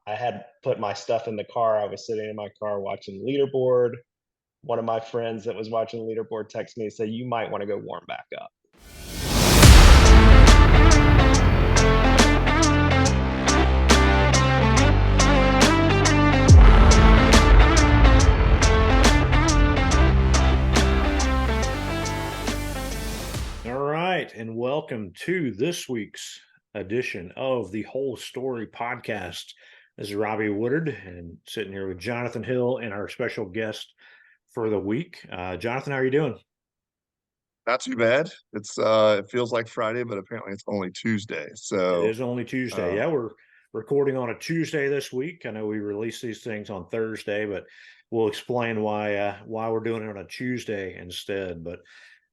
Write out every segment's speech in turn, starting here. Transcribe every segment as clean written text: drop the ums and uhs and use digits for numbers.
I had put my stuff in the car. I was sitting in my car watching leaderboard. One of my friends that was watching the leaderboard texted me and said, "You might want to go warm back up." All right, and welcome to this week's edition of the Whole Story Podcast. This is Robbie Woodard, and sitting here with Jonathan Hill and our special guest for the week. Jonathan, how are you doing? Not too bad. It feels like Friday, but apparently it's only Tuesday. It So is only Tuesday. uh Yeah, we're recording on a Tuesday this week. I know we release these things on Thursday, but we'll explain why we're doing it on a Tuesday instead. But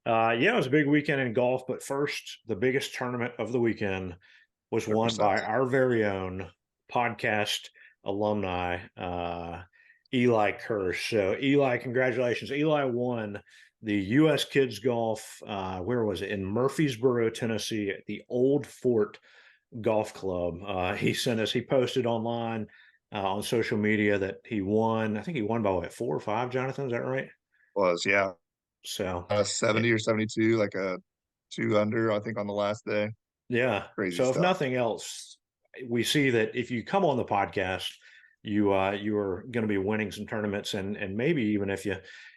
yeah, it was a big weekend in golf. But first, the biggest tournament of the weekend was won 100%. by our very own podcast alumni, Eli Kirsch. So, Eli, congratulations. Eli won the U.S. Kids Golf, where was it? In Murfreesboro, Tennessee, at the Old Fort Golf Club. He posted online on social media that he won. I think he won by what, 4 or 5, Jonathan? Is that right? Was yeah, So, 70 or 72, like a 2 under, I think, on the last day. yeah. Crazy So if stuff. nothing else, we see that if you come on the podcast, you are going to be winning some tournaments, and maybe even if you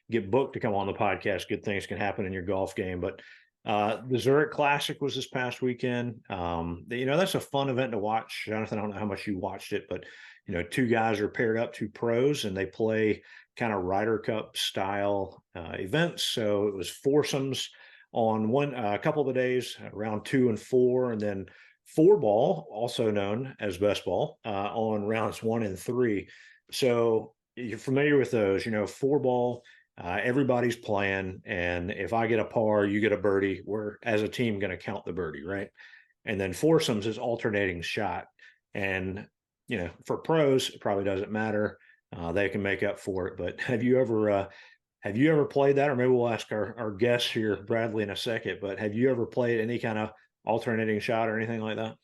get booked to come on the podcast, good things can happen in your golf game. But the Zurich Classic was this past weekend. That's a fun event to watch. Jonathan, I don't know how much you watched it, but two guys are paired up, two pros, and they play kind of Ryder Cup style events. So it was foursomes on a couple of the days, round 2 and 4, and then four ball, also known as best ball, on rounds 1 and 3. So you're familiar with those, four ball. Everybody's playing, and if I get a par, you get a birdie. We're as a team going to count the birdie, right? And then foursomes is alternating shot, and for pros, it probably doesn't matter. They can make up for it. But have you ever played that? Or maybe we'll ask our guest here, Bradley, in a second. But have you ever played any kind of alternating shot or anything like that?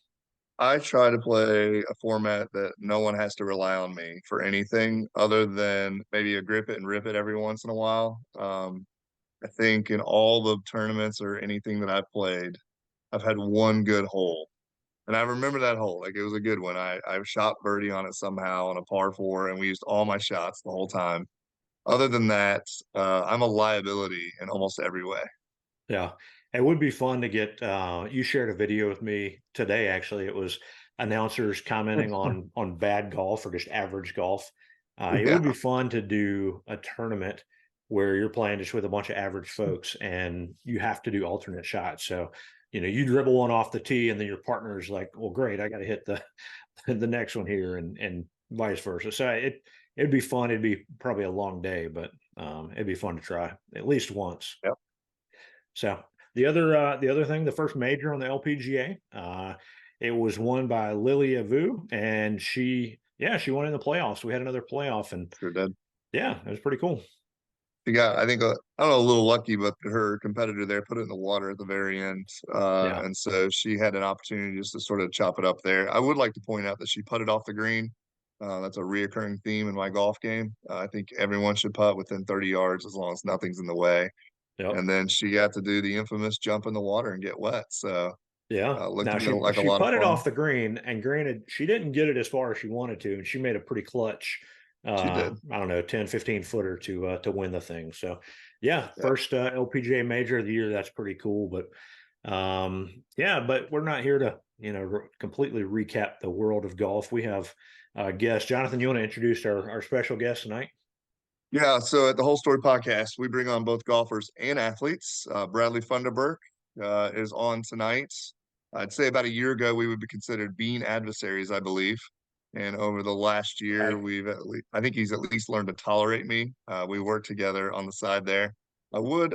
I try to play a format that no one has to rely on me for anything other than maybe a grip it and rip it every once in a while. I think in all the tournaments or anything that I've played, I've had one good hole. And I remember that hole. Like, it was a good one. I shot birdie on it somehow on a par 4, and we used all my shots the whole time. Other than that, I'm a liability in almost every way. Yeah. It would be fun to get you shared a video with me today, actually. It was announcers commenting on bad golf or just average golf. It would be Yeah. fun to do a tournament where you're playing just with a bunch of average folks and you have to do alternate shots. So, you dribble one off the tee and then your partner's like, well, great, I got to hit the the next one here and vice versa. So it'd be fun. It'd be probably a long day, but it'd be fun to try at least once. Yep. So the other thing, the first major on the LPGA, it was won by Lilia Vu, and she won in the playoffs. We had another playoff, and Sure did. yeah, it was pretty cool. She got, I think, I don't know, a little lucky, but her competitor there put it in the water at the very end. Yeah, And so she had an opportunity just to sort of chop it up there. I would like to point out that she putted off the green. That's a reoccurring theme in my golf game. I think everyone should putt within 30 yards as long as nothing's in the way. yep, And then she got to do the infamous jump in the water and get wet. So yeah. looked Now to be she like a she lot of putted fun. off the green, and granted, she didn't get it as far as she wanted to, and she made a pretty clutch. She did. I don't know, 10, 15 footer to win the thing. So, yeah, Yeah. first LPGA major of the year. That's pretty cool. But yeah, but we're not here to completely recap the world of golf. We have guests. Jonathan, you want to introduce our special guest tonight? Yeah, so at the Whole Story Podcast, we bring on both golfers and athletes. Bradley Funderburk is on tonight. I'd say about a year ago, we would be considered being adversaries, I believe. And over the last year, Right. I think he's at least learned to tolerate me. We work together on the side there. I would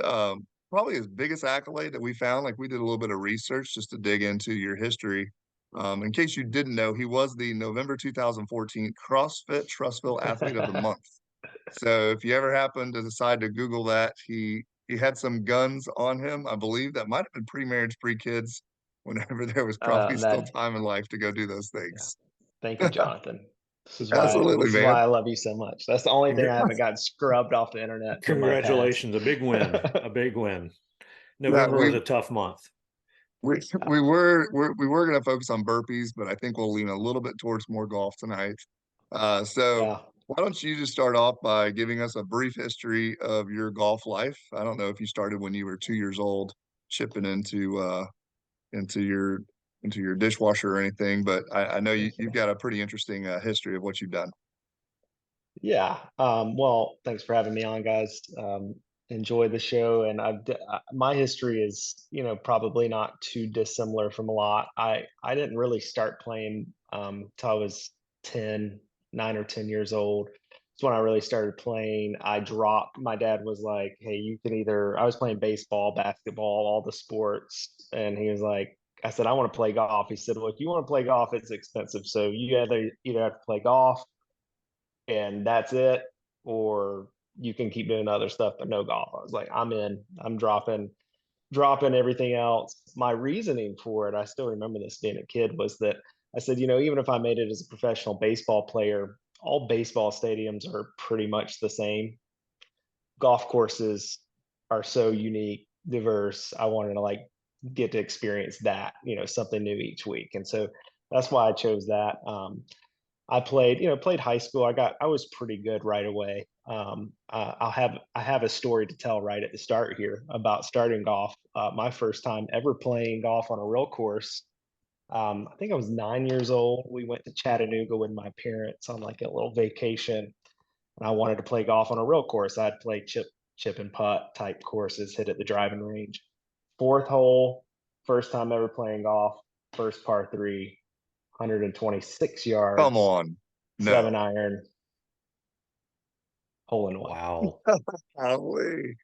probably his biggest accolade that we found, like, we did a little bit of research just to dig into your history. In case you didn't know, he was the November 2014 CrossFit Trustville Athlete of the Month. So if you ever happen to decide to Google that, he had some guns on him. I believe that might have been pre-marriage, pre-kids, whenever there was probably still That time in life to go do those Yeah. things. Thank you, Jonathan. Absolutely, This is why man. I love you so much. That's the only thing I haven't gotten scrubbed off the internet from my past. Congratulations, a big win, a big win. Now, November was a tough month. we were going to focus on burpees, but I think we'll lean a little bit towards more golf tonight. So Yeah. why don't you just start off by giving us a brief history of your golf life? I don't know if you started when you were 2 years old, chipping into your into your dishwasher or anything, but I know you've got a pretty interesting history of what you've done. Yeah. Well, thanks for having me on, guys. Enjoy the show. And my history is, probably not too dissimilar from a lot. I didn't really start playing till I was 10, 9 or 10 years old. It's when I really started playing. I dropped. My dad was like, "Hey, you can either." I was playing baseball, basketball, all the sports, and he was like, "I said I want to play golf." He said, "Well, if you want to play golf, it's expensive, so you either have to play golf." And that's it, or you can keep doing other stuff, but no golf. I was like, I'm in. I'm dropping everything else. My reasoning for it, I still remember this being a kid, was that I said, even if I made it as a professional baseball player, all baseball stadiums are pretty much the same. Golf courses are so unique, diverse. I wanted to like get to experience that, something new each week. And so that's why I chose that. I played high school. I was pretty good right away. I have a story to tell right at the start here about starting golf. My first time ever playing golf on a real course. I think I was 9 years old. We went to Chattanooga with my parents on like a little vacation, and I wanted to play golf on a real course. I'd play chip and putt type courses, hit at the driving range. Fourth hole, first time ever playing golf. First par three, 126 Come yards, on. seven No. iron, hole in one. Wow. Golly.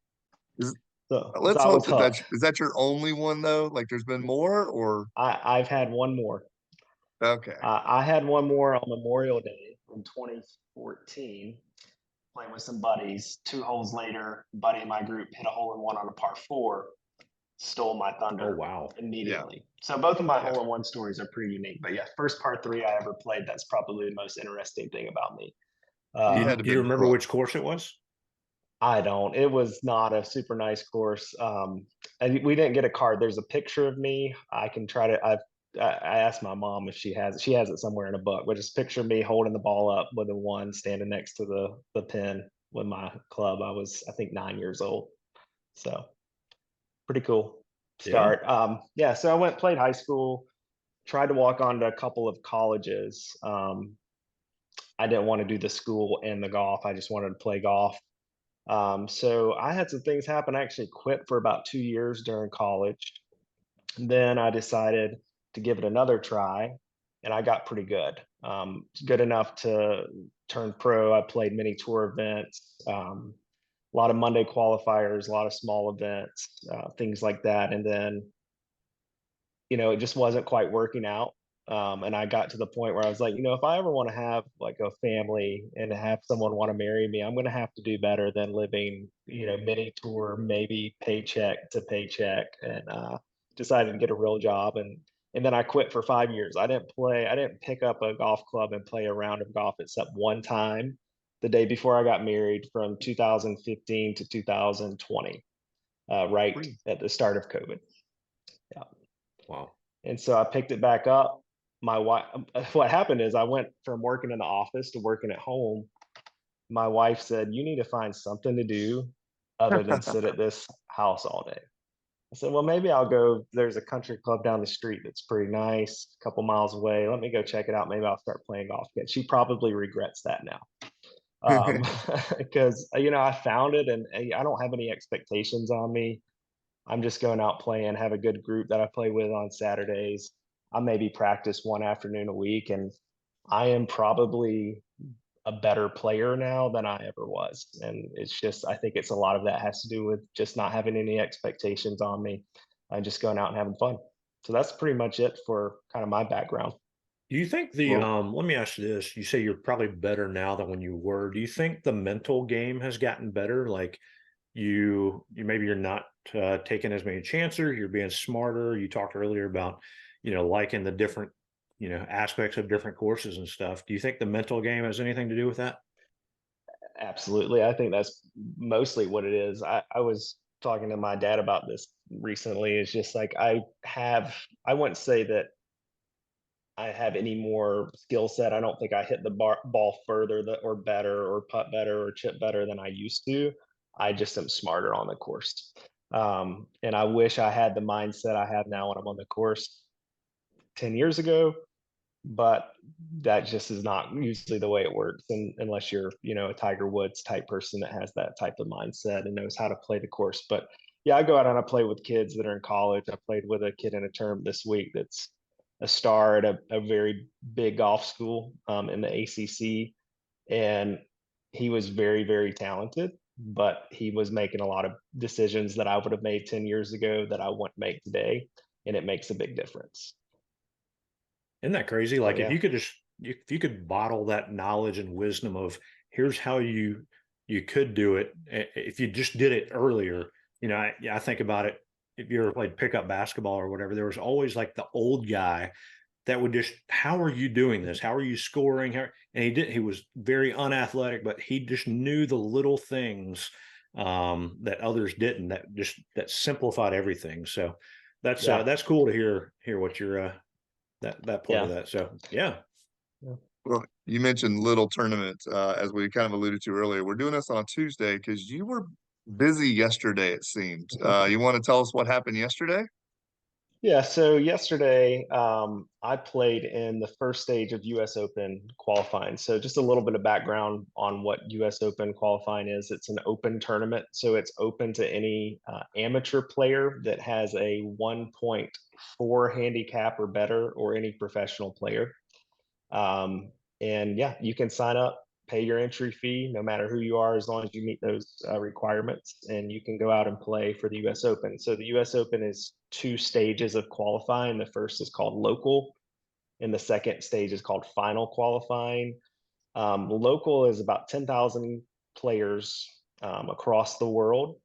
So Let's I hope was that hooked. is that your only one though? Like there's been more or I've had one more. okay. I had one more on Memorial Day in 2014, playing with some buddies. 2 holes later, a buddy in my group hit a hole in one on a par four, stole my Oh, thunder wow. Yeah. immediately. So both of my Yeah. hole in one stories are pretty unique. But yeah, first par three I ever played. That's probably the most interesting thing about me. You Do had Um, to you been remember hooked. which course it was? I don't. It was not a super nice course. And we didn't get a card. There's a picture of me. I can try to. I asked my mom if she has it. She has it somewhere in a book. But just picture me holding the ball up with a one, standing next to the pin with my club. I was, I think, 9 years old. So pretty cool Yeah. start. Yeah. So I went played high school. Tried to walk on to a couple of colleges. I didn't want to do the school and the golf. I just wanted to play golf. So I had some things happen. I actually quit for about 2 years during college. Then I decided to give it another try, and I got pretty good. Good enough to turn pro. I played many tour events, a lot of Monday qualifiers, a lot of small events, things like that. And then it just wasn't quite working out. And I got to the point where I was like, if I ever want to have like a family and have someone want to marry me, I'm going to have to do better than living, mini tour, maybe paycheck to paycheck. And decided to get a real job. And then I quit for 5 years. I didn't pick up a golf club and play a round of golf except one time the day before I got married from 2015 to 2020, right Pretty- at the start of COVID. Yeah. Wow. And so I picked it back up. My wife, what happened is I went from working in the office to working at home. My wife said, "You need to find something to do other than sit at this house all day." I said, "Well, maybe I'll go. There's a country club down the street that's pretty nice, a couple miles away. Let me go check it out. Maybe I'll start playing golf again." She probably regrets that now. Because, I found it and I don't have any expectations on me. I'm just going out playing, have a good group that I play with on Saturdays. I maybe practice one afternoon a week, and I am probably a better player now than I ever was. And it's just, I think it's a lot of that has to do with just not having any expectations on me and just going out and having fun. So that's pretty much it for kind of my background. Do you think Well, let me ask you this. You say you're probably better now than when you were. Do you think the mental game has gotten better? Like you maybe you're not taking as many chances, you're being smarter. You talked earlier about, liking the different aspects of different courses and stuff. Do you think the mental game has anything to do with that? Absolutely. I think that's mostly what it is. I was talking to my dad about this recently. It's just like I wouldn't say that I have any more skill set. I don't think I hit the ball further or better or putt better or chip better than I used to. I just am smarter on the course. And I wish I had the mindset I have now when I'm on the course 10 years ago, but that just is not usually the way it works. And unless you're, a Tiger Woods type person that has that type of mindset and knows how to play the course. But yeah, I go out and I play with kids that are in college. I played with a kid in a tournament this week that's a star at a very big golf school in the ACC, and he was very, very talented. But he was making a lot of decisions that I would have made 10 years ago that I wouldn't make today, and it makes a big difference. Isn't that crazy? So Like yeah, if you could bottle that knowledge and wisdom of here's how you could do it if you just did it earlier. I think about it. If you ever played pickup basketball or whatever, there was always like the old guy that would just, how are you doing this? How are you scoring? And he was very unathletic, but he just knew the little things that others didn't, that simplified everything. So yeah, that's cool to hear what you're that part of yeah. that. So yeah. Yeah. Well, you mentioned little tournaments, as we kind of alluded to earlier. We're doing this on a Tuesday because you were busy yesterday, it seemed. You want to tell us what happened yesterday? Yeah, so yesterday I played in the first stage of US Open qualifying. So just a little bit of background on what US Open qualifying is. It's an open tournament, so it's open to any amateur player that has a 1.4 handicap or better, or any professional player. Um, and yeah, you can sign up, pay your entry fee, no matter who you are, as long as you meet those requirements, and you can go out and play for the U.S. Open. So the U.S. Open is two stages of qualifying. The first is called local, and the second stage is called final qualifying. Local is about 10,000 players across the world.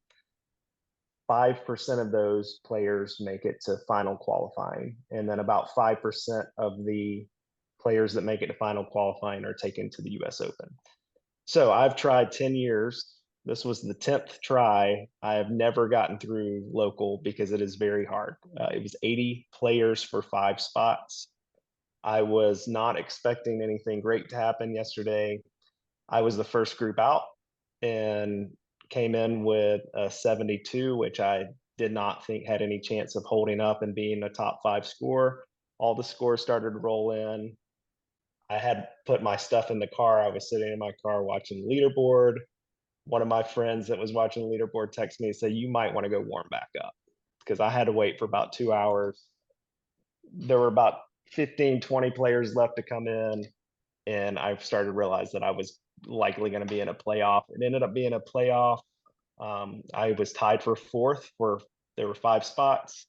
5% of those players make it to final qualifying, and then about 5% of the players that make it to final qualifying are taken to the US Open. So I've tried 10 years. This was the 10th try. I have never gotten through local because it is very hard. It was 80 players for 5 spots. I was not expecting anything great to happen yesterday. I was the first group out and came in with a 72, which I did not think had any chance of holding up and being a top 5 score. All the scores started to roll in. I had put my stuff in the car. I was sitting in my car watching the leaderboard. One of my friends that was watching the leaderboard texted me and said, "You might want to go warm back up," because I had to wait for about 2 hours. There were about 15, 20 players left to come in, and I started to realize that I was likely going to be in a playoff. It ended up being a playoff. I was tied for fourth, where there were 5 spots.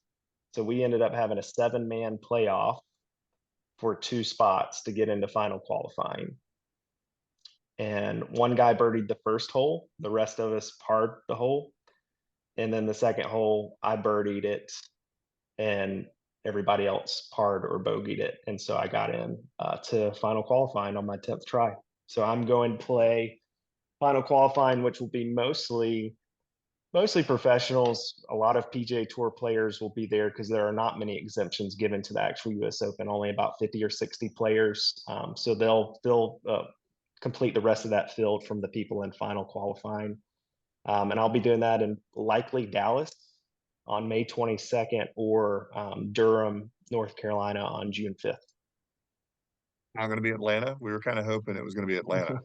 So we ended up having a 7-man playoff for 2 spots to get into final qualifying. And one guy birdied the first hole, the rest of us parred the hole. And then the second hole, I birdied it, and everybody else parred or bogeyed it. And so I got in to final qualifying on my 10th try. So I'm going to play final qualifying, which will be mostly professionals. A lot of PGA Tour players will be there because there are not many exemptions given to the actual US Open, only about 50 or 60 players. So they'll complete the rest of that field from the people in final qualifying. And I'll be doing that in likely Dallas on May 22nd, or Durham, North Carolina on June 5th. Not going to be Atlanta. We were kind of hoping it was going to be Atlanta.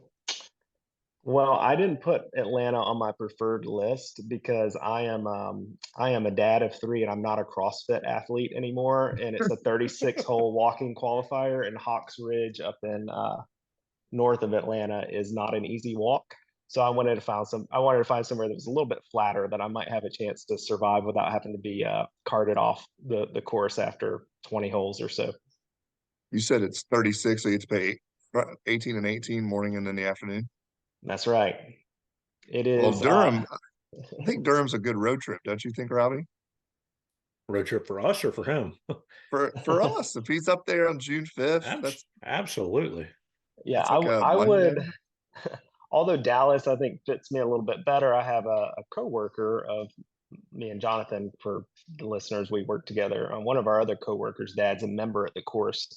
Well, I didn't put Atlanta on my preferred list because I am a dad of 3 and I'm not a CrossFit athlete anymore. And it's a 36 hole walking qualifier, and Hawks Ridge up in north of Atlanta is not an easy walk. So I wanted to find somewhere that was a little bit flatter that I might have a chance to survive without having to be carted off the course after 20 holes or so. You said it's 36, so you get to pay 18 and 18 morning and in the afternoon. That's right. It Well, is Durham, I think Durham's a good road trip, don't you think, Robbie? Road trip for us or for him? For us, if he's up there on June 5th, Absolutely. Yeah, that's like a I Monday. would. Although Dallas, I think fits me a little bit better. I have a coworker of me and Jonathan. For the listeners, we work together. One of our other coworkers' dad's a member at the course,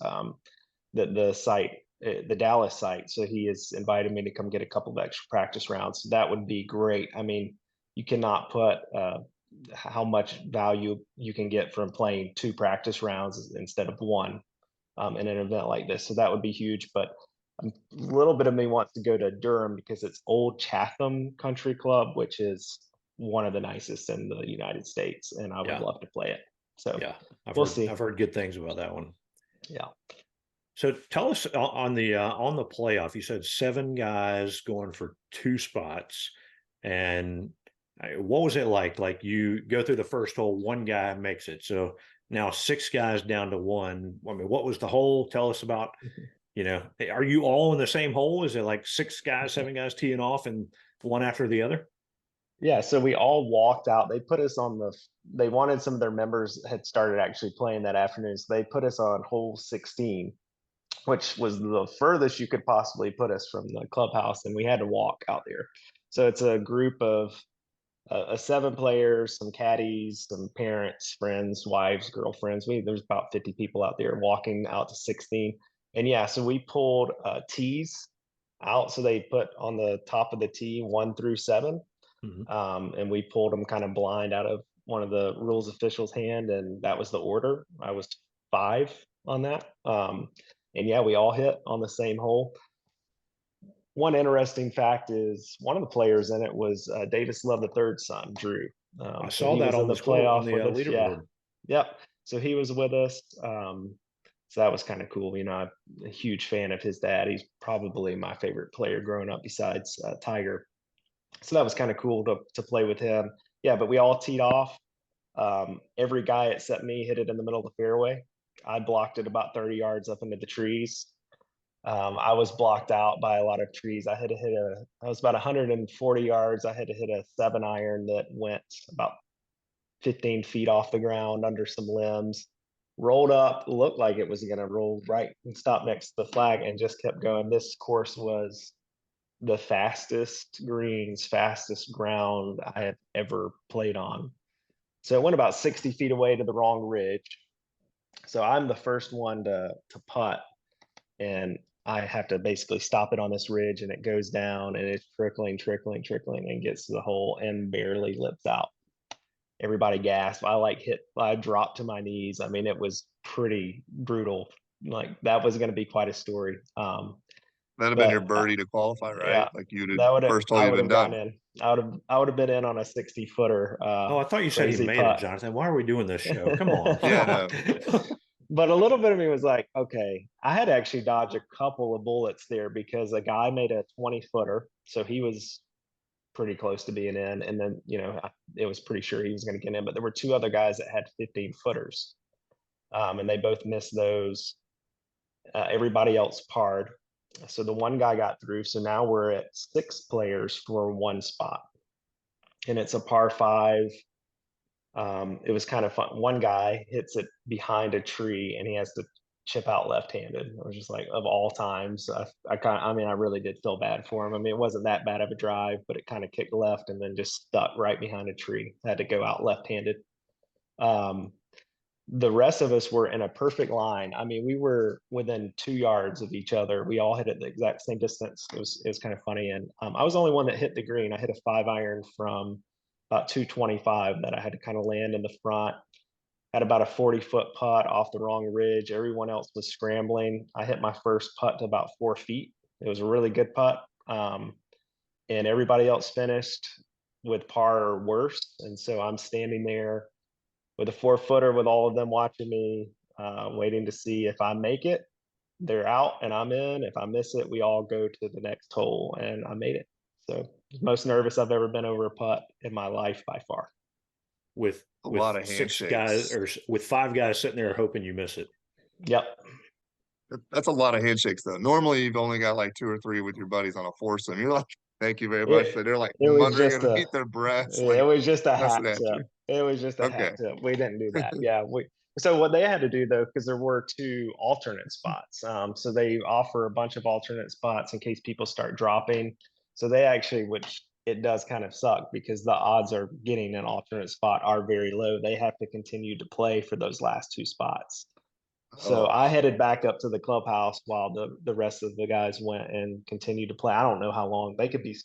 the site, the Dallas site. So he has invited me to come get a couple of extra practice rounds. So that would be great. I mean, you cannot put how much value you can get from playing 2 practice rounds instead of one in an event like this. So that would be huge. But a little bit of me wants to go to Durham because it's Old Chatham Country Club, which is one of the nicest in the United States, and I would Yeah. love to play it. So Yeah. we'll see. I've heard good things about that one. Yeah. So tell us on the playoff, you said 7 guys going for 2 spots. And what was it like? Like you go through the first hole, 1 guy makes it. So now 6 guys down to 1. I mean, what was the hole? Tell us about, are you all in the same hole? Is it like 6 guys, 7 guys teeing off and one after the other? Yeah, so we all walked out. They put us on they wanted some of their members had started actually playing that afternoon. So they put us on hole 16, which was the furthest you could possibly put us from the clubhouse. And we had to walk out there. So it's a group of 7 players, some caddies, some parents, friends, wives, girlfriends. There's about 50 people out there walking out to 16. And yeah, so we pulled tees out. So they put on the top of the tee 1 through 7. Mhm. And we pulled them kind of blind out of one of the rules officials' hand, and that was the order. I was 5 on that. And yeah, we all hit on the same hole. One interesting fact is one of the players in it was Davis Love the third's son, Drew. I So saw he that was on in the the score on playoff the with us. Yeah. leaderboard. Yep. So he was with us. So that was kind of cool. I'm a huge fan of his dad. He's probably my favorite player growing up besides Tiger. So that was kind of cool to play with him. Yeah, but we all teed off. Every guy except me hit it in the middle of the fairway. I blocked it about 30 yards up into the trees. I was blocked out by a lot of trees. I was about 140 yards. I had to hit a 7-iron that went about 15 feet off the ground under some limbs, rolled up, looked like it was going to roll right and stop next to the flag, and just kept going. This course was the fastest greens, fastest ground I have ever played on. So it went about 60 feet away to the wrong ridge. So I'm the first one to putt, and I have to basically stop it on this ridge, and it goes down, and it's trickling, trickling, trickling, and gets to the hole and barely lips out. Everybody gasped. I dropped to my knees. I mean, it was pretty brutal. Like that was going to be quite a story. That'd have been your But birdie to qualify, right? yeah, Like you'd have, that would have first hole I you'd would been have gotten done. in. I would have been in on a 60-footer. Oh, I thought you said he Crazy made it, putt. Jonathan. Why are we doing this show? Come on. Yeah, no. But a little bit of me was like, okay, I had to actually dodge a couple of bullets there because a guy made a 20-footer, so he was pretty close to being in, and then it was pretty sure he was going to get in. But there were 2 other guys that had 15-footers, and they both missed those. Everybody else parred. So the one guy got through. So now we're at 6 players for 1 spot, and it's a par 5. It was kind of fun. One guy hits it behind a tree, and he has to chip out left-handed. I was just like, of all times, I really did feel bad for him. I mean, it wasn't that bad of a drive, but it kind of kicked left and then just stuck right behind a tree. Had to go out left-handed. Um, the rest of us were in a perfect line. I mean, we were within 2 yards of each other. We all hit it the exact same distance. It was kind of funny. And I was the only one that hit the green. I hit a 5-iron from about 225 that I had to kind of land in the front. Had about a 40-foot putt off the wrong ridge. Everyone else was scrambling. I hit my first putt to about 4 feet. It was a really good putt. And everybody else finished with par or worse. And so I'm standing there with a 4-footer with all of them watching me, waiting to see if I make it. They're out and I'm in. If I miss it, we all go to the next hole, and I made it. So most nervous I've ever been over a putt in my life by far. with A lot of 6 guys handshakes. or with 5 guys sitting there hoping you miss it. Yep. That's a lot of handshakes, though. Normally, you've only got like 2 or 3 with your buddies on a foursome. You're like Thank you very much. So It they're like it was muttering just underneath a their breaths, it like was just a cussing hat at tip. you. It was just a Okay. hat tip. We didn't do that. Yeah, we so what they had to do though, because there were two alternate spots. So they offer a bunch of alternate spots in case people start dropping. So they actually, which it does kind of suck because the odds are getting an alternate spot are very low. They have to continue to play for those last two spots. So Oh, I headed back up to the clubhouse while the rest of the guys went and continued to play. I don't know how long they could be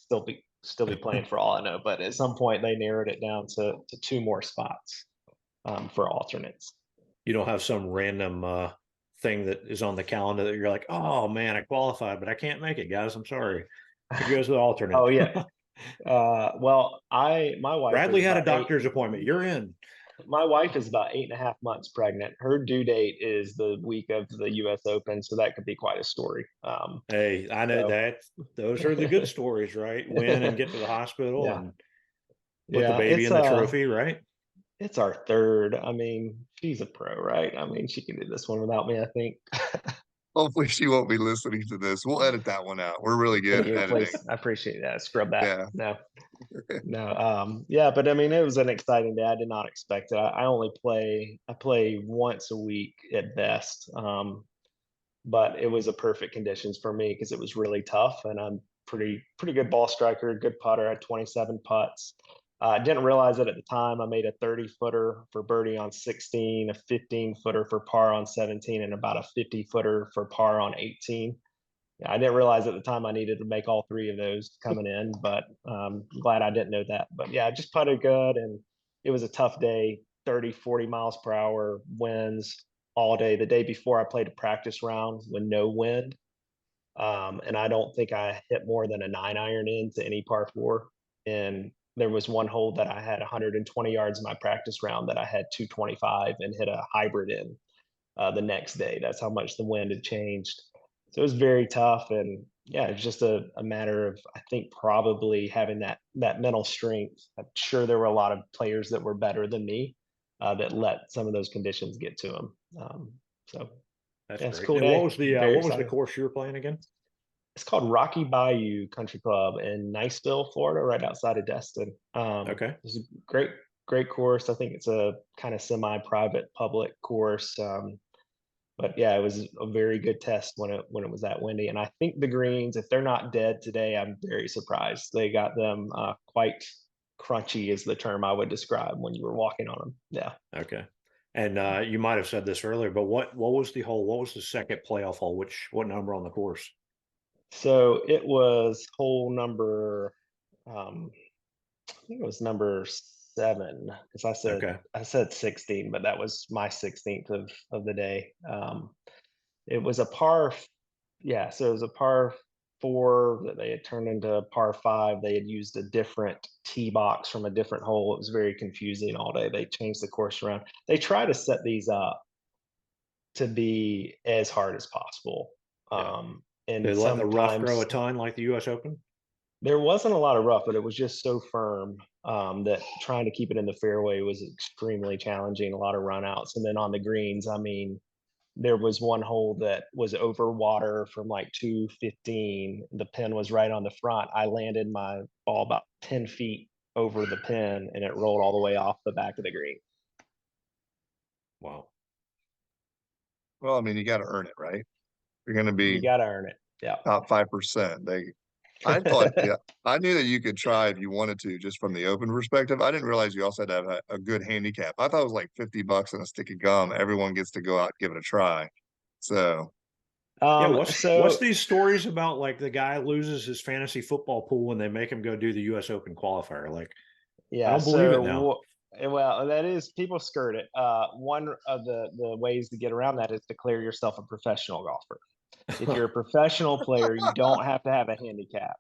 playing for all I know, but at some point they narrowed it down to two more spots for alternates. You don't have some random thing that is on the calendar that you're like, oh man, I qualified, but I can't make it, guys. I'm sorry. Here goes the alternate. Oh yeah. Well, I Bradley had a doctor's appointment. You're in. my wife is about 8.5 months pregnant. Her due date is the week of the U.S. Open, so that could be quite a story. Hey, I know So that those are the good stories, right? Win and get to the hospital yeah, and put the yeah, baby in the trophy, right? it's our third. I mean, she's a pro, right? I mean, she can do this one without me, I think. hopefully she won't be listening to this. We'll edit that one out. We're really good Thank at you, editing. please. I appreciate that. Scrub that. Yeah. No, no. Yeah, but I mean, it was an exciting day. I did not expect it. I play once a week at best. But it was a perfect conditions for me because it was really tough, and I'm pretty good ball striker, good putter. I had 27 putts. I didn't realize it at the time. I made a 30 footer for birdie on 16, a 15 footer for par on 17, and about a 50 footer for par on 18. Yeah, I didn't realize at the time I needed to make all three of those coming in, but glad I didn't know that. But yeah, I just putted good, and it was a tough day. 30, 40 miles per hour winds all day. The day before, I played a practice round with no wind, and I don't think I hit more than a 9 iron into any par four. And there was one hole that I had 120 yards in my practice round that I had 225 and hit a hybrid in the next day. That's how much the wind had changed. So it was very tough, and yeah, it's just a matter of I think probably having that mental strength. I'm sure there were a lot of players that were better than me that let some of those conditions get to them. So That's yeah, it's a great. cool And day. Very what was the excited. course you were playing again? It's called Rocky Bayou Country Club in Niceville, Florida, right outside of Destin. Okay. It's a great course. I think it's a kind of semi-private public course. But yeah, it was a very good test when it was that windy. And I think the greens, if they're not dead today, I'm very surprised. They got them quite crunchy, is the term I would describe when you were walking on them. Yeah. Okay. And you might have said this earlier, but what was the hole? What was the second playoff hole? What number on the course? So it was hole number, I think it was number 7 because Okay. I said 16, but that was my 16th of the day. It was a par Yeah, so it was a par four that they had turned into a par five. They had used a different tee box from a different hole. It was very confusing all day. They changed the course around. They try to set these up to be as hard as possible. Yeah. And They let the rough grow a sometimes ton like the US Open? there wasn't a lot of rough, but it was just so firm that trying to keep it in the fairway was extremely challenging. A lot of runouts, and then on the greens, I mean, there was one hole that was over water from like 215. The pin was right on the front. I landed my ball about 10 feet over the pin and it rolled all the way off the back of the green. Wow. Well, I mean, you got to earn it, right? You're going to You be got to earn it. Yeah. top 5%. I thought, yeah, I knew that you could try if you wanted to, just from the open perspective. I didn't realize you also had to have a good handicap. I thought it was like $50 and a stick of gum. Everyone gets to go out and give it a try. So, Yeah, um, what's so these stories about like the guy loses his fantasy football pool and they make him go do the US Open qualifier? Like, I yeah, don't believe it now. well, that is people skirt it. One of the ways to get around that is declare yourself a professional golfer. If you're a professional player, you don't have to have a handicap.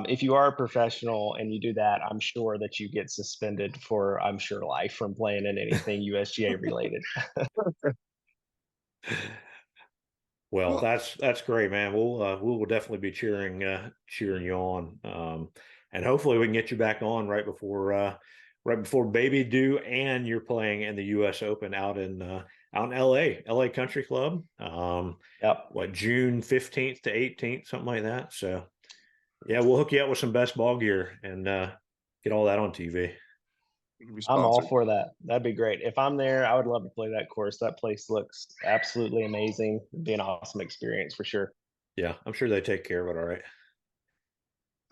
If you are a professional and you do that, I'm sure that you get suspended for, I'm sure, life from playing in anything USGA related. Well, well, that's great, man. We will definitely be cheering you on, and hopefully we can get you back on right before baby due, and you're playing in the U.S. Open out in L.A. Country Club. Yep. What June 15th to 18th, something like that. So Yeah, we'll hook you up with some best ball gear and get all that on TV. You can be I'm all sponsored. for that. That'd be great. If I'm there, I would love to play that course. That place looks absolutely amazing. It'd be an awesome experience for sure. Yeah, I'm sure they take care of it all right.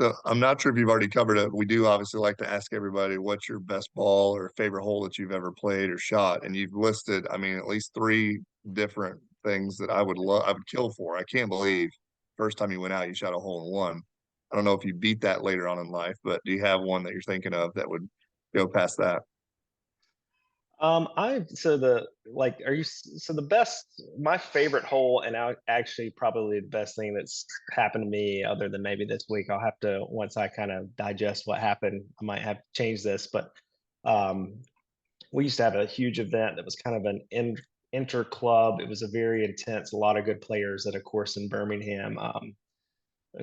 So I'm not sure if you've already covered it. We do obviously like to ask everybody what's your best ball or favorite hole that you've ever played or shot. And you've listed, I mean, at least three different things that I would kill for. I can't believe first time you went out, you shot a hole in one. I don't know if you beat that later on in life, but do you have one that you're thinking of that would go past that? I so the like, are you so the best? My favorite hole, and actually probably the best thing that's happened to me, other than maybe this week. I'll have to once I kind of digest what happened. I might have to change this, but um, we used to have a huge event that was kind of an inter club. It was a very intense, a lot of good players at a course in Birmingham.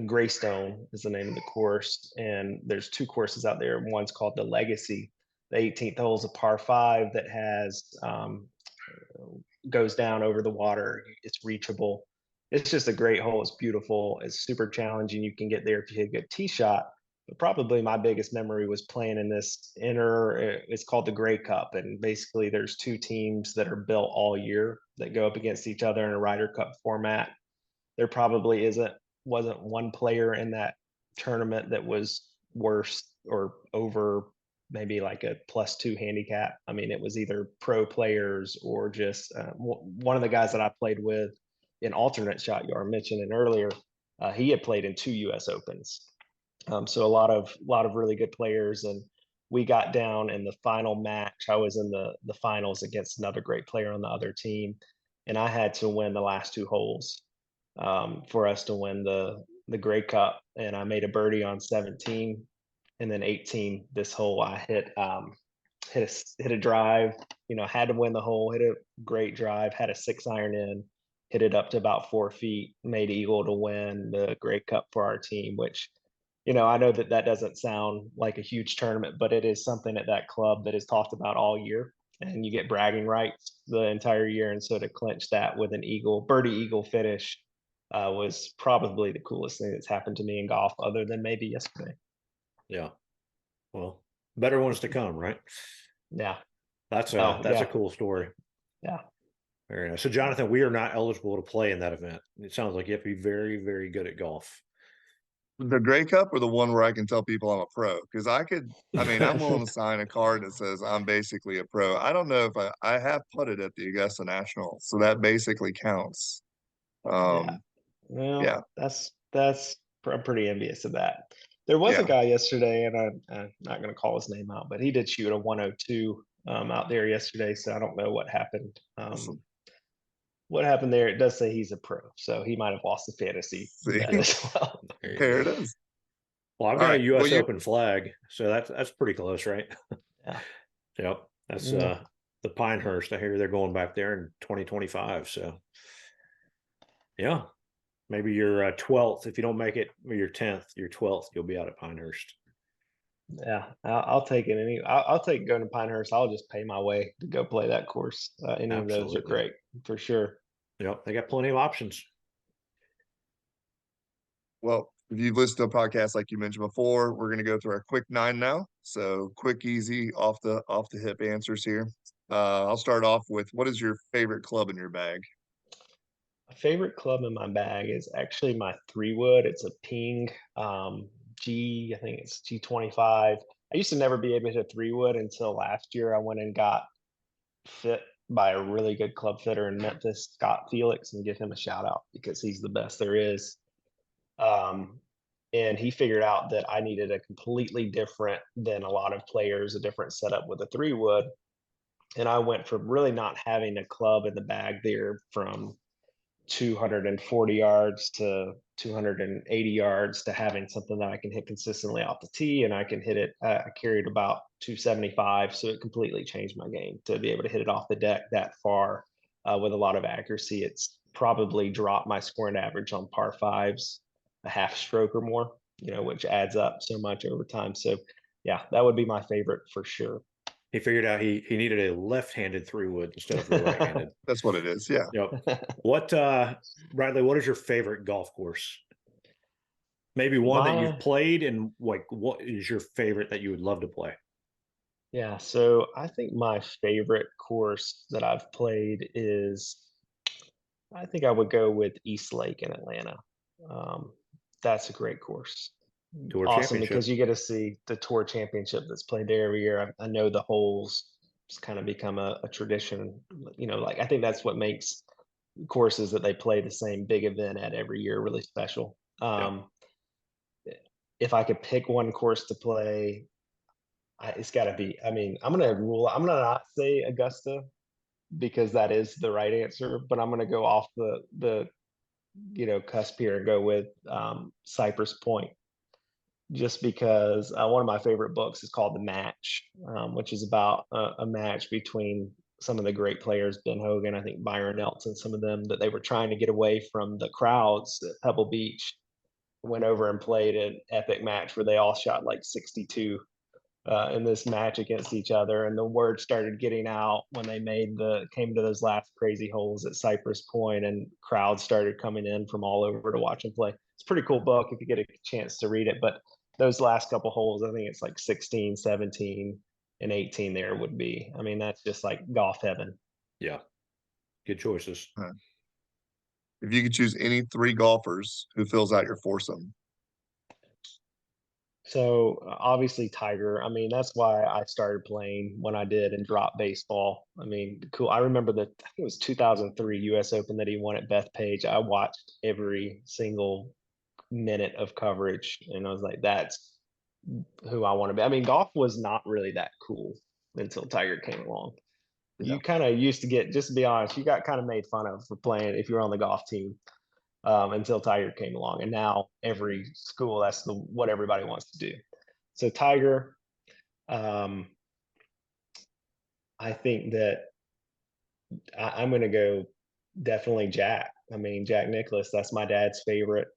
Greystone is the name of the course, and there's two courses out there. One's called the Legacy. The 18th hole is a par five that has goes down over the water. It's reachable. It's just a great hole. It's beautiful. It's super challenging. You can get there if you hit a good tee shot. But probably my biggest memory was playing in this it's called the Grey Cup. And basically, there's two teams that are built all year that go up against each other in a Ryder Cup format. There probably wasn't one player in that tournament that was worse or over maybe like a +2 handicap. I mean, it was either pro players or just one of the guys that I played with in alternate shot you were mentioning earlier. He had played in two U.S. Opens, so a lot of really good players, and we got down in the final match. I was in the finals against another great player on the other team, and I had to win the last two holes for us to win the Grey Cup. And I made a birdie on 17, and then 18. This hole I hit a drive. Had to win the hole. Hit a great drive. Had a 6 iron in. Hit it up to about 4 feet. Made eagle to win the Grey Cup for our team, which I know that that doesn't sound like a huge tournament, but it is something at that club that is talked about all year, and you get bragging rights the entire year. And so to clinch that with an birdie eagle finish, was probably the coolest thing that's happened to me in golf, other than maybe yesterday. Yeah. Well, better ones to come, right? Yeah. That's a Oh, that's a yeah. cool story. Yeah. Very nice. So, Jonathan, we are not eligible to play in that event. It sounds like you have to be very, very good at golf. The Grey Cup or the one where I can tell people I'm a pro? Because I mean, I'm willing to sign a card that says I'm basically a pro. I don't know if I have putted at the Augusta National, so that basically counts. Yeah. Um, yeah, Well, I'm pretty envious of that. There was a yeah, guy yesterday, and I'm not going to call his name out, but he did shoot a 102 out there yesterday. So I don't know what happened. awesome. What happened there? It does say he's a pro, so he might have lost the fantasy See, bet as well. There you there go. it is. Well, I've All got a right. Well, U.S. you Open flag, so that's pretty close, right? Yeah. Yep. That's Mm. the Pinehurst. I hear they're going back there in 2025. So yeah, maybe your 12th. If you don't make it, or your 10th, your 12th, you'll be out at Pinehurst. Yeah, I'll take it. I'll take going to Pinehurst. I'll just pay my way to go play that course. Any of those are Absolutely. great for sure. Yep. They got plenty of options. Well, if you've listened to a podcast like you mentioned before, we're going to go through our quick nine now. So quick, easy, off the hip answers here. I'll start off with what is your favorite club in your bag? My favorite club in my bag is actually my 3 wood. It's a Ping I think it's G25. I used to never be able to hit a 3 wood until last year. I went and got fit by a really good club fitter in Memphis, Scott Felix, and give him a shout out because he's the best there is. Um, and he figured out that I needed a completely different than a lot of players, a different setup with a 3 wood. And I went from really not having a club in the bag there from 240 yards to 280 yards to having something that I can hit consistently off the tee, and I can hit it. I carried about 275, so it completely changed my game to be able to hit it off the deck that far with a lot of accuracy. It's probably dropped my scoring average on par fives a half stroke or more, which adds up so much over time. So, yeah, that would be my favorite for sure. He figured out he needed a left-handed 3 wood instead of the right-handed. That's what it is. Yeah. Yep. What Bradley, what is your favorite golf course? Maybe one that you've My played, and like what is your favorite that you would love to play? Yeah, so I think my favorite course that I've played is I think I would go with East Lake in Atlanta. Um, that's a great course. Tour Awesome because championship. you get to see the tour championship that's played there every year. I know the holes. It's kind of become a tradition. Like I think that's what makes courses that they play the same big event at every year really special. Yeah. If I could pick one course to play, it's got to be. I mean, I'm gonna not say Augusta because that is the right answer, but I'm gonna go off the cusp here and go with Cypress Point, just because one of my favorite books is called The Match, which is about a match between some of the great players, Ben Hogan, I think Byron Nelson, some of them that they were trying to get away from the crowds at Pebble Beach. Went over and played an epic match where they all shot like 62 in this match against each other, and the word started getting out when they came to those last crazy holes at Cypress Point, and crowds started coming in from all over to watch them play. It's a pretty cool book if you get a chance to read it. But those last couple holes, I think it's like 16, 17, and 18. There would be. I mean, that's just like golf heaven. Yeah. Good choices. If you could choose any three golfers, who fills out your foursome? So obviously Tiger. I mean, that's why I started playing when I did and dropped baseball. I mean, cool. I remember I think it was 2003 U.S. Open that he won at Bethpage. I watched every single minute of coverage, and I was like, that's who I want to be. I mean, golf was not really that cool until Tiger came along. Yeah. You kind of used to get, just to be honest, you got kind of made fun of for playing if you were on the golf team until Tiger came along, and now every school that's what everybody wants to do. So Tiger, um, I think that I'm going to go definitely Jack. I mean, Jack Nicklaus, that's my dad's favorite.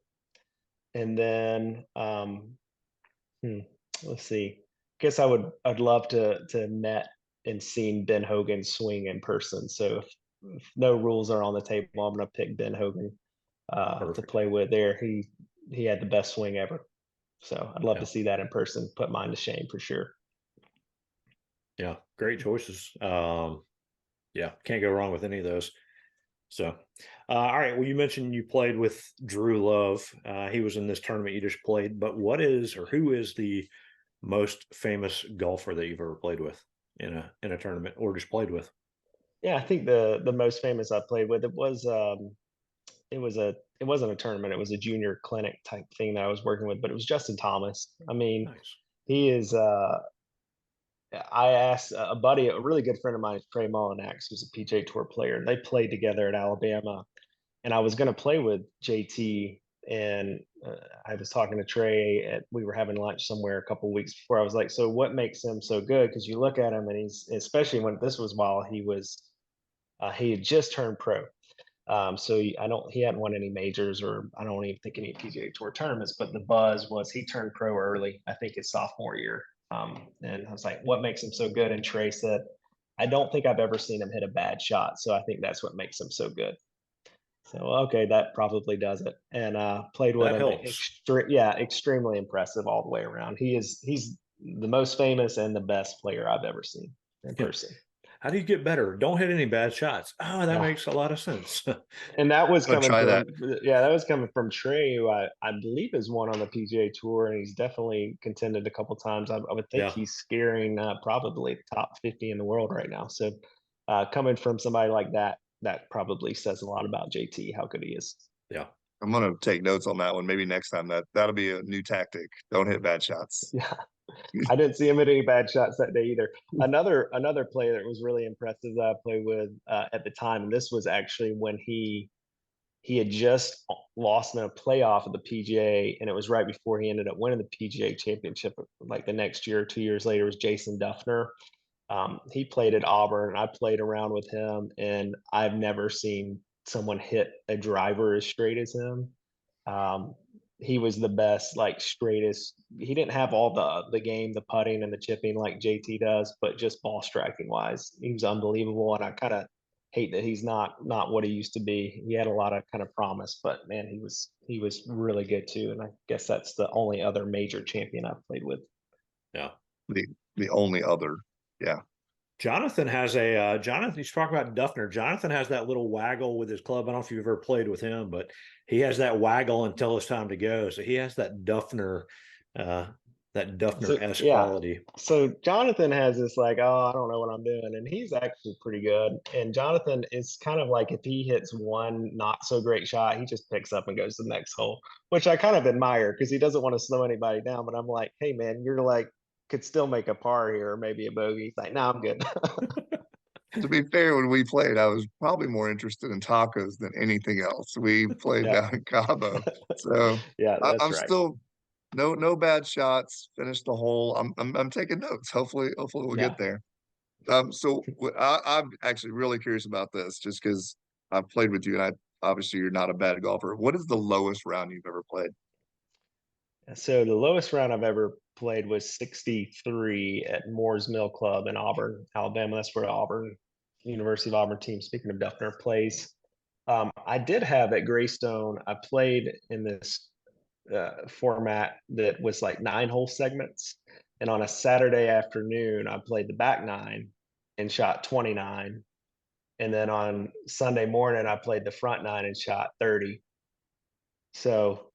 And then hmm, let's see. Guess I'd love to met and seen Ben Hogan swing in person. So if no rules are on the table, I'm going to pick Ben Hogan to Perfect. play with there. He had the best swing ever. So I'd love to Yeah. see that in person. Put mine to shame for sure. Yeah. Great choices. Yeah. Can't go wrong with any of those. So, all right. Well, you mentioned you played with Drew Love. He was in this tournament you just played, but what is or who is the most famous golfer that you've ever played with in a tournament or just played with? Yeah, I think the most famous I played with it wasn't a tournament, it was a junior clinic type thing that I was working with, but it was Justin Thomas. I mean, Nice. he is I asked a buddy, a really good friend of mine, Trey Mullinax, who's a PJ Tour player, and they played together at Alabama. And I was going to play with JT, and I was talking to Trey. We were having lunch somewhere a couple weeks before. I was like, "So what makes him so good?" Because you look at him, and he's especially when this was while he had just turned pro. So he hadn't won any majors, or I don't even think any PGA Tour tournaments. But the buzz was he turned pro early. I think his sophomore year. And I was like, what makes him so good? And Trey said, I don't think I've ever seen him hit a bad shot. So I think that's what makes him so good. So okay, that probably does it. And played with That him. helps. Extremely impressive all the way around. He's the most famous and the best player I've ever seen in Yeah. person. How do you get better? Don't hit any bad shots. Oh, that Yeah. makes a lot of sense. And that was I'd coming try that. from that was coming from Trey, who I believe is one on the PGA Tour, and he's definitely contended a couple times. I would think Yeah. he's scaring probably top 50 in the world right now. So coming from somebody like that, that probably says a lot about JT, how good he is. Yeah. I'm gonna take notes on that one. Maybe next time that'll be a new tactic. Don't hit bad shots. Yeah, I didn't see him hit any bad shots that day either. Another player that was really impressive that I played with at the time, and this was actually when he had just lost in a playoff of the PGA, and it was right before he ended up winning the PGA championship. Like the next year, 2 years later, was Jason Duffner. He played at Auburn, and I played around with him, and I've never seen someone hit a driver as straight as him. Um, he was the best, like straightest. He didn't have all the game, the putting and the chipping like JT does, but just ball striking wise, he was unbelievable. And I kind of hate that he's not what he used to be. He had a lot of kind of promise, but man, he was really good too. And I guess that's the only other major champion I've played with. Yeah. The only other. Yeah. Jonathan has a Jonathan. You talk about Duffner. Jonathan has that little waggle with his club. I don't know if you've ever played with him, but he has that waggle until it's time to go. So he has uh, that So Duffner-esque yeah, quality. so Jonathan has this like, oh, I don't know what I'm doing, and he's actually pretty good. And Jonathan is kind of like if he hits one not so great shot, he just picks up and goes to the next hole, which I kind of admire because he doesn't want to slow anybody down. But I'm like, hey man, you're like could still make a par here or maybe a bogey. He's like, no, I'm good. To be fair, when we played, I was probably more interested in tacos than anything else. We played Yeah, down in Cabo, so yeah, that's I'm right. still no bad shots. Finished the hole. I'm taking notes. Hopefully we'll get Yeah. there. So I'm actually really curious about this, just because I've played with you, and I obviously you're not a bad golfer. What is the lowest round you've ever played? So the lowest round I've ever played was 63 at Moores Mill Club in Auburn, Alabama. That's where Auburn, University of Auburn team, speaking of Duffner, plays. I did have at Greystone, I played in this format that was like 9 hole segments. And on a Saturday afternoon, I played the back 9 and shot 29. And then on Sunday morning, I played the front 9 and shot 30. So,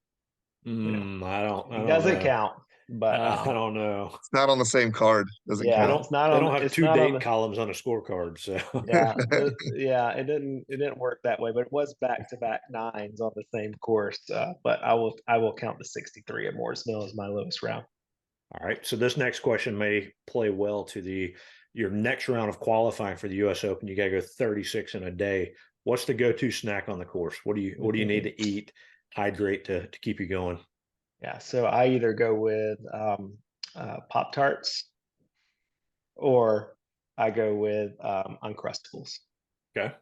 you know, I it don't doesn't know. count, but I don't know. It's not on the same card. Doesn't They yeah, count. don't it's not they on don't have it's two not on date the columns on a scorecard. So yeah, yeah, it didn't work that way, but it was back to back 9s on the same course. But I will count the 63 at Moores Mill as my lowest round. all right. So this next question may play well to the your next round of qualifying for the US Open. You gotta go 36 in a day. What's the go-to snack on the course? What do you need to eat, hydrate to keep you going? Yeah, so I either go with Pop Tarts or I go with Uncrustables. Okay.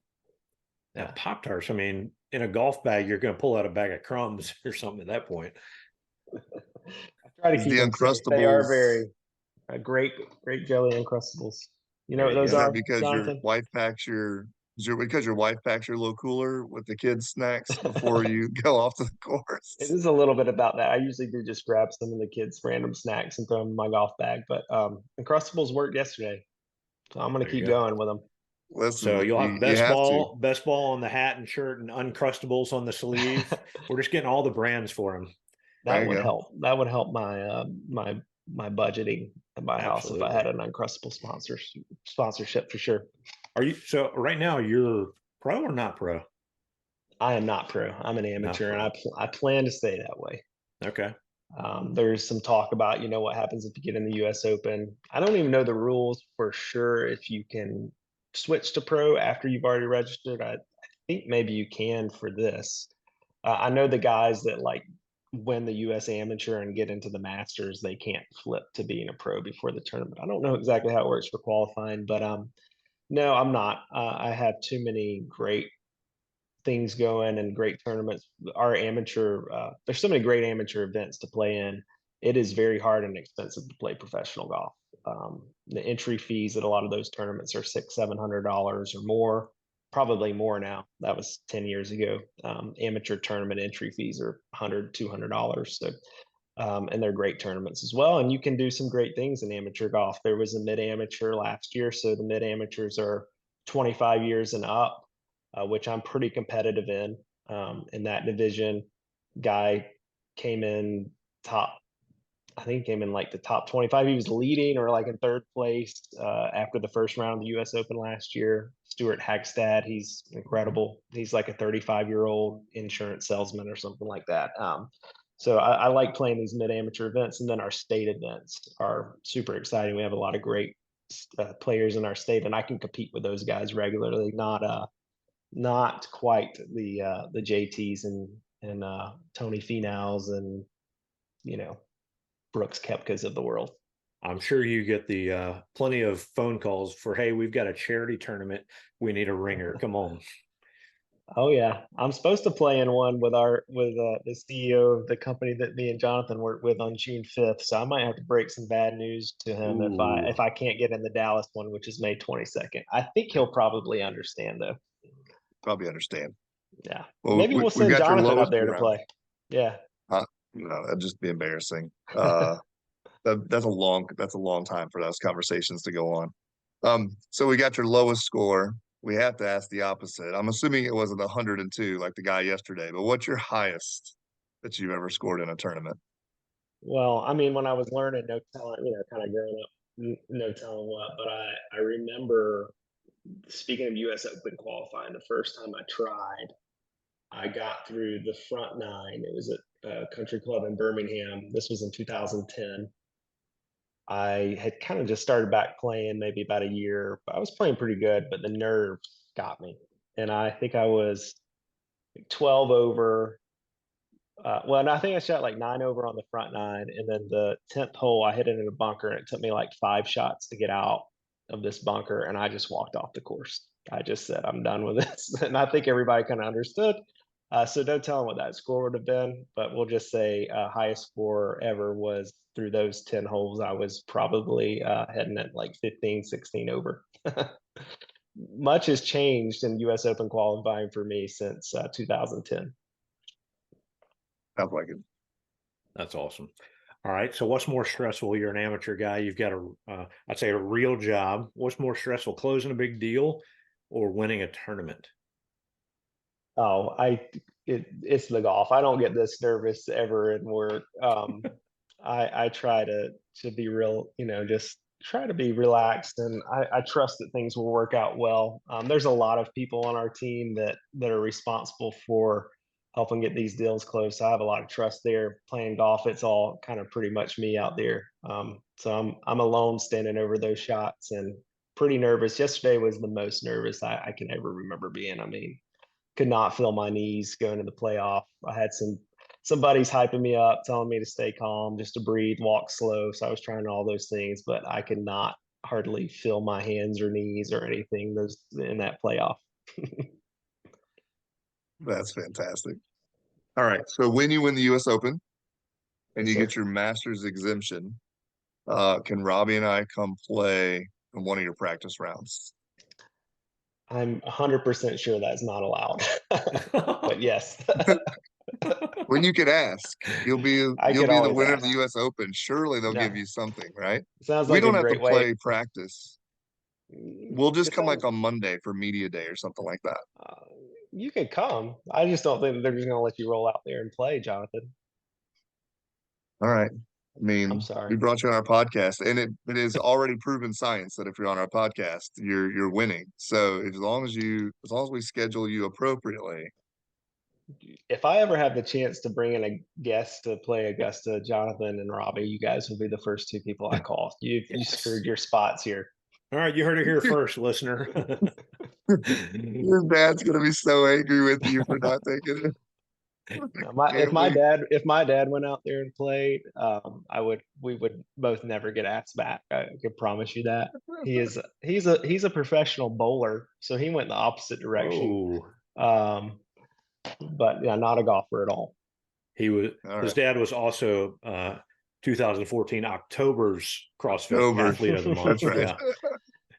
Now Yeah, Pop Tarts, I mean, in a golf bag, you're gonna pull out a bag of crumbs or something at that point. I try to Is keep the them safe. They are Uncrustables? very great jelly Uncrustables. You know There what you those Is go. that are, because your Jonathan? wife packs your? Is your because your wife packs your little cooler with the kids' snacks before you go off to the It course? is a little bit about that. I usually do just grab some of the kids' random snacks and throw them in my golf bag. But Uncrustables worked yesterday, so I'm going to There you keep go. going with them. So Listen, you'll have you have to. best ball on the hat and shirt, and Uncrustables on the sleeve. We're just getting all the brands for them. There That you would go. help. That would help my budgeting at my house if I had Absolutely. an Uncrustable sponsorship for sure. Are you so right now? You're pro or not pro? I am not pro. I'm an Not amateur, and pro. I plan to stay that way. Okay. There's some talk about what happens if you get in the U.S. Open. I don't even know the rules for sure if you can switch to pro after you've already registered. I think maybe you can for this. I know the guys that like win the U.S. Amateur and get into the Masters, they can't flip to being a pro before the tournament. I don't know exactly how it works for qualifying, but no, I'm not. I have too many great things going and great tournaments. Our amateur, there's so many great amateur events to play in. It is very hard and expensive to play professional golf. The entry fees at a lot of those tournaments are $600-700 or more, probably more now. That was 10 years ago. Amateur tournament entry fees are $100-200. So, and they're great tournaments as well. And you can do some great things in amateur golf. There was a mid amateur last year, so the mid amateurs are 25 years and up, which I'm pretty competitive in that division. Guy came in top, I think came in like the top 25. He was leading or like in third place after the first round of the U.S. Open last year. Stuart Hagstad, he's incredible. He's like a 35-year-old insurance salesman or something like that. So I like playing these mid-amateur events, and then our state events are super exciting. We have a lot of great players in our state, and I can compete with those guys regularly. Not quite the JTs and Tony Finau's and you know Brooks Koepkas of the world. I'm sure you get the plenty of phone calls for, hey, we've got a charity tournament. We need a ringer. Come on. Oh yeah, I'm supposed to play in one with the CEO of the company that me and Jonathan work with on June 5th. So I might have to break some bad news to him if I Ooh. if I can't get in the Dallas one, which is May 22nd. I think he'll probably understand though. probably understand. Yeah. Well, Maybe we'll we send got your Jonathan up lowest there to score. play. Yeah. No, that'd just be embarrassing. That's a long time for those conversations to go on. So we got your lowest score. We have to ask the opposite. I'm assuming it wasn't 102 like the guy yesterday, but what's your highest that you've ever scored in a tournament? Well, I mean, when I was learning, no telling, kind of growing up, no telling what, but I remember, speaking of US Open qualifying, the first time I tried, I got through the front nine. It was at a country club in Birmingham. This was in 2010. I had kind of just started back playing maybe about a year, but I was playing pretty good, but the nerves got me. And I think I was 12 over. Well, and I think I shot like 9 over on the front nine. And then the 10th hole, I hit it in a bunker, and it took me like 5 shots to get out of this bunker. And I just walked off the course. I just said, I'm done with this. And I think everybody kind of understood. So don't tell them what that score would have been, but we'll just say highest score ever was through those 10 holes. I was probably heading at like 15, 16 over. Much has changed in US Open qualifying for me since 2010. Sounds like it. That's awesome. All right. So what's more stressful? You're an amateur guy. You've got I'd say a real job. What's more stressful, closing a big deal or winning a tournament? Oh, it's the golf. I don't get this nervous ever in work. I try to be real, just try to be relaxed, and I trust that things will work out well. There's a lot of people on our team that are responsible for helping get these deals closed. So I have a lot of trust there. Playing golf, it's all kind of pretty much me out there. So I'm alone standing over those shots and pretty nervous. Yesterday was the most nervous I can ever remember being. I mean, could not feel my knees going to the playoff. I had some buddies hyping me up, telling me to stay calm, just to breathe, walk slow. So I was trying all those things, but I could not hardly feel my hands or knees or anything those in that playoff. That's fantastic. All right. So when you win the US Open and Yes, you sir. get your master's exemption, can Robby and I come play in one of your practice rounds? I'm 100% sure that's not allowed. But yes, When you could ask, you'll I you'll could be the always winner of the ask. US Open. Surely they'll give Yeah, you something, right? sounds We like a don't have to great way. play practice. We'll just It come like sounds on Monday for media day or something like that. uh, you can come. I just don't think they're just going to let you roll out there and play, Jonathan. All right. I I'm mean, sorry. we brought you on our podcast, and it is already proven science that if you're on our podcast, you're winning. So as long as we schedule you appropriately, If I ever have the chance to bring in a guest to play Augusta, Jonathan and Robby, you guys will be the first two people I call. You Yes. screwed your spots here. All right. You heard it here first, listener. your dad's gonna be so angry with you for not taking it. Now, Can't wait. if my dad went out there and played, we would both never get asked back. I can promise you that. He's a professional bowler, so he went in the opposite direction. Oh, Um, but yeah, not a golfer at all. All his right. dad was also 2014 October's CrossFit October. Athlete of the That's Month. right. Yeah.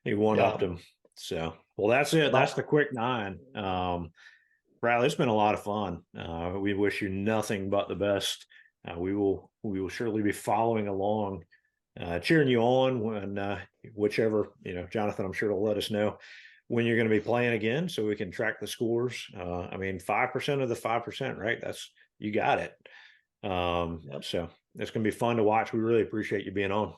He one upped Yeah. him. So, well, that's it. That's the quick nine. Bradley, it's been a lot of fun. We wish you nothing but the best. We will surely be following along, cheering you on when whichever Jonathan, I'm sure will let us know when you're going to be playing again, so we can track the scores. I mean, 5% of the 5%, right? That's you got it. Yep. So it's going to be fun to watch. We really appreciate you being on.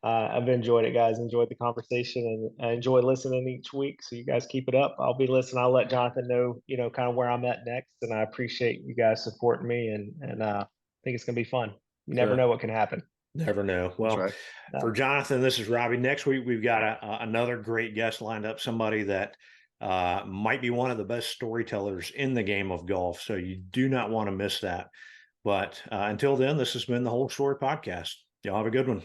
I've enjoyed it, guys. Enjoyed the conversation, and I enjoy listening each week. So you guys keep it up. I'll be listening. I'll let Jonathan know, kind of where I'm at next. And I appreciate you guys supporting me, and I think it's gonna be fun. You never Sure. know what can happen. Never know. That's Well, right. for Jonathan, this is Robby. Next week, we've got another great guest lined up, somebody that might be one of the best storytellers in the game of golf. So you do not want to miss that. But until then, this has been the Whole Story Podcast. Y'all have a good one.